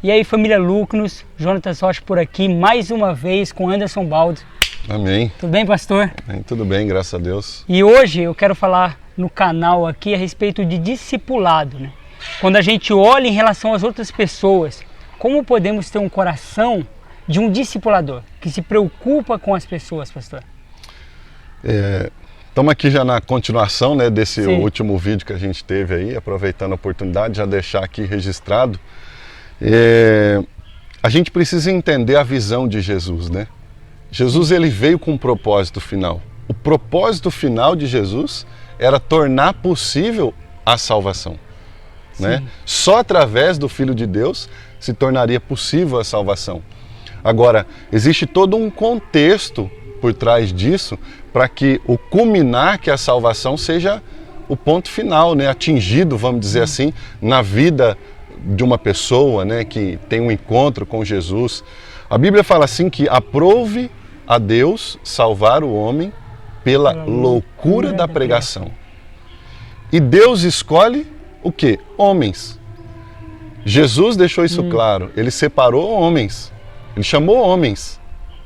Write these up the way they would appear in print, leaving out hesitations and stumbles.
E aí, família Lucnos, Jonatas Rocha por aqui, mais uma vez com Anderson Baldo. Amém. Tudo bem, pastor? Tudo bem, graças a Deus. E hoje eu quero falar no canal aqui a respeito de discipulado, né? Quando a gente olha em relação às outras pessoas, como podemos ter um coração de um discipulador que se preocupa com as pessoas, pastor? Estamos aqui já na continuação, né, desse Sim. último vídeo que a gente teve aí, aproveitando a oportunidade, já deixar aqui registrado. A gente precisa entender a visão de Jesus, né? Jesus, ele veio com um propósito final. O propósito final de Jesus era tornar possível a salvação, né? Só através do Filho de Deus se tornaria possível a salvação. Agora, existe todo um contexto por trás disso para que o culminar, que a salvação seja o ponto final, né? Atingido, vamos dizer assim, na vida de uma pessoa, né, que tem um encontro com Jesus. A Bíblia fala assim que aprove a Deus salvar o homem pela loucura da pregação. E Deus escolhe o quê? Homens. Jesus deixou isso claro. Ele separou homens. Ele chamou homens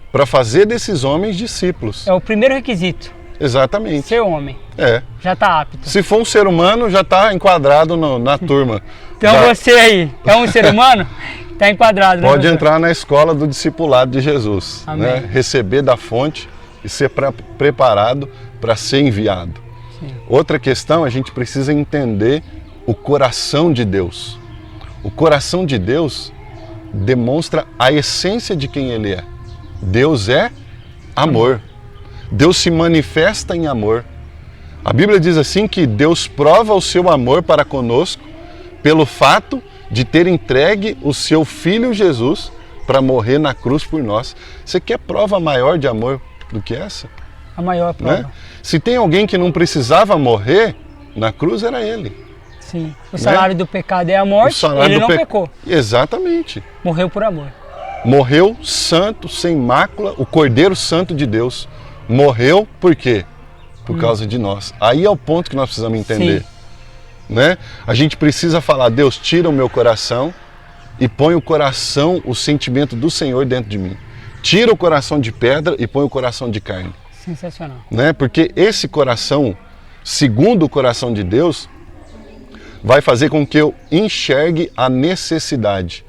para fazer desses homens discípulos. É o primeiro requisito. Exatamente. Ser homem. Já está apto. Se for um ser humano, já está enquadrado na turma. Então você aí, é um ser humano? Está enquadrado. Pode entrar na escola do discipulado de Jesus. Né? Receber da fonte e ser preparado para ser enviado. Sim. Outra questão, a gente precisa entender o coração de Deus. O coração de Deus demonstra a essência de quem Ele é. Deus é amor. Deus se manifesta em amor. A Bíblia diz assim que Deus prova o seu amor para conosco pelo fato de ter entregue o seu Filho Jesus para morrer na cruz por nós. Você quer prova maior de amor do que essa? A maior prova. Né? Se tem alguém que não precisava morrer na cruz, era Ele. Sim. O salário do pecado é a morte, Ele não pecou. Exatamente. Morreu por amor. Morreu santo, sem mácula, o Cordeiro Santo de Deus. Morreu por quê? Por causa de nós. Aí é o ponto que nós precisamos entender. Né? A gente precisa falar, Deus, tira o meu coração e põe o coração, o sentimento do Senhor dentro de mim. Tira o coração de pedra e põe o coração de carne. Sensacional. Né? Porque esse coração, segundo o coração de Deus, vai fazer com que eu enxergue a necessidade.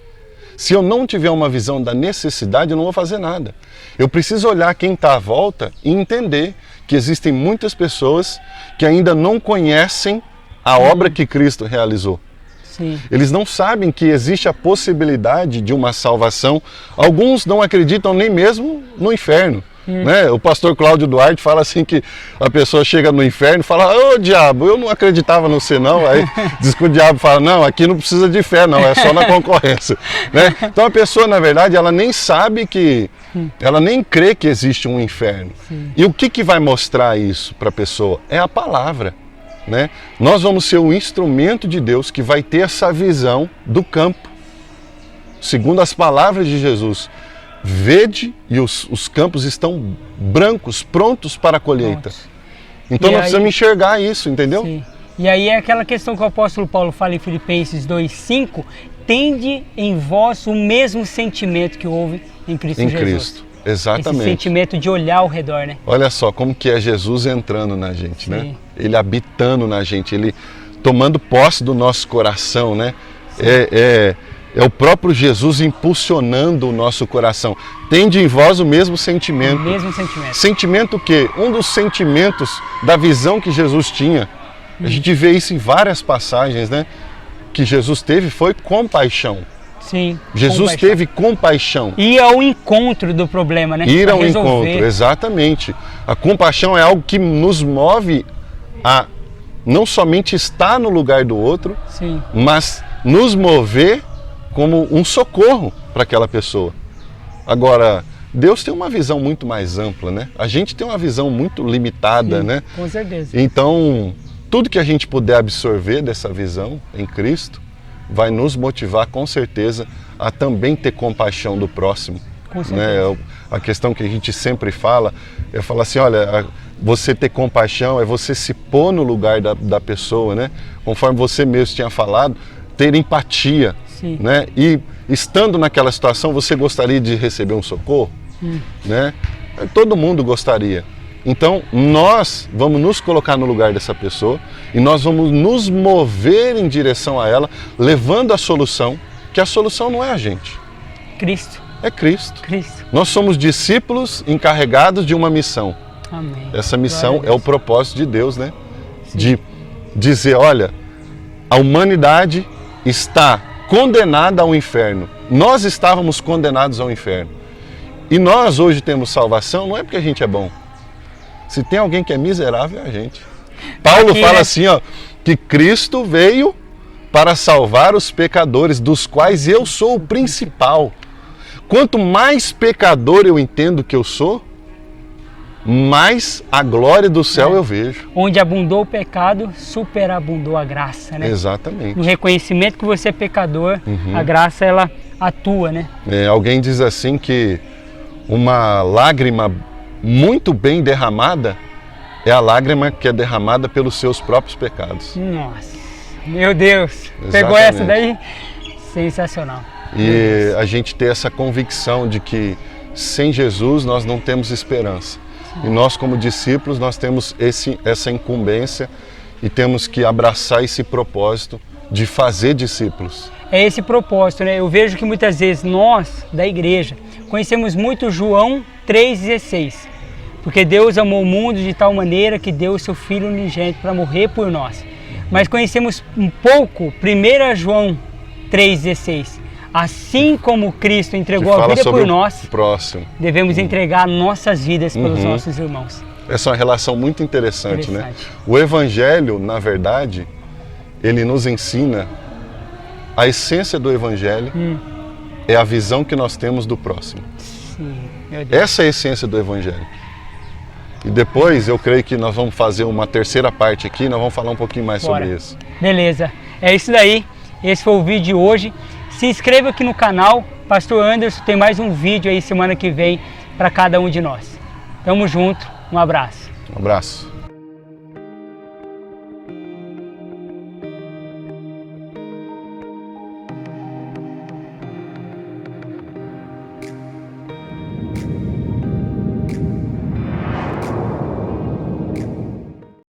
Se eu não tiver uma visão da necessidade, eu não vou fazer nada. Eu preciso olhar quem está à volta e entender que existem muitas pessoas que ainda não conhecem a obra que Cristo realizou. Sim. Eles não sabem que existe a possibilidade de uma salvação. Alguns não acreditam nem mesmo no inferno. Né? O pastor Cláudio Duarte fala assim que a pessoa chega no inferno e fala, ô diabo, eu não acreditava no você não. Aí diz que o diabo fala, não, aqui não precisa de fé não, é só na concorrência. Né? Então a pessoa, na verdade, ela nem sabe que, ela nem crê que existe um inferno. E o que vai mostrar isso para a pessoa? É a palavra. Né? Nós vamos ser o instrumento de Deus que vai ter essa visão do campo. Segundo as palavras de Jesus, vede e os campos estão brancos, prontos para a colheita. Então nós precisamos enxergar isso, entendeu? Sim. E aí é aquela questão que o apóstolo Paulo fala em Filipenses 2,5, tende em vós o mesmo sentimento que houve em Cristo Jesus. Em Cristo, exatamente. Esse sentimento de olhar ao redor, né? Olha só como que é Jesus entrando na gente, né? Ele habitando na gente, ele tomando posse do nosso coração, né? É o próprio Jesus impulsionando o nosso coração. Tende em vós o mesmo sentimento. O mesmo sentimento. Sentimento o quê? Um dos sentimentos da visão que Jesus tinha. A gente vê isso em várias passagens, né? Que Jesus teve foi compaixão. Sim. Jesus teve compaixão. Ir ao encontro do problema, né? Ir ao encontro, exatamente. A compaixão é algo que nos move a não somente estar no lugar do outro, mas nos mover como um socorro para aquela pessoa. Agora, Deus tem uma visão muito mais ampla, né? A gente tem uma visão muito limitada, né? Com certeza. Então, tudo que a gente puder absorver dessa visão em Cristo vai nos motivar com certeza a também ter compaixão do próximo. Com certeza. Né? A questão que a gente sempre fala, é falar assim, olha, você ter compaixão é você se pôr no lugar da pessoa, né? Conforme você mesmo tinha falado, ter empatia. Sim. né? E estando naquela situação, você gostaria de receber um socorro? Né? Todo mundo gostaria. Então, nós vamos nos colocar no lugar dessa pessoa e nós vamos nos mover em direção a ela, levando a solução, que a solução não é a gente. Cristo. É Cristo. Cristo. Nós somos discípulos encarregados de uma missão. Amém. Essa missão Glória a é o Deus. propósito de Deus, né? Sim. De dizer, olha, a humanidade está condenada ao inferno. Nós estávamos condenados ao inferno. E nós hoje temos salvação, não é porque a gente é bom. Se tem alguém que é miserável, é a gente. Paulo Aqui, fala né? assim, ó, que Cristo veio para salvar os pecadores, dos quais eu sou o principal. Quanto mais pecador eu entendo que eu sou, mais a glória do céu eu vejo. Onde abundou o pecado, superabundou a graça, né? Exatamente. No reconhecimento que você é pecador, a graça ela atua, né? Alguém diz assim que uma lágrima muito bem derramada é a lágrima que é derramada pelos seus próprios pecados. Nossa, meu Deus, pegou Exatamente. essa daí? Sensacional. E a gente ter essa convicção de que sem Jesus nós não temos esperança. E nós, como discípulos, nós temos essa incumbência e temos que abraçar esse propósito de fazer discípulos. É esse propósito, né? Eu vejo que muitas vezes nós, da igreja, conhecemos muito João 3,16. Porque Deus amou o mundo de tal maneira que deu o seu Filho unigênito para morrer por nós. Mas conhecemos um pouco 1 João 3,16. Assim como Cristo entregou a vida por nós, próximo. devemos entregar nossas vidas pelos nossos irmãos. Essa é uma relação muito interessante, né? Interessante. O Evangelho, na verdade, ele nos ensina a essência do Evangelho é a visão que nós temos do próximo. Sim, meu Deus. Essa é a essência do Evangelho. E depois eu creio que nós vamos fazer uma terceira parte aqui, nós vamos falar um pouquinho mais Bora. sobre isso. Beleza, é isso daí. Esse foi o vídeo de hoje. Se inscreva aqui no canal, Pastor Anderson tem mais um vídeo aí semana que vem para cada um de nós. Tamo junto, um abraço. Um abraço.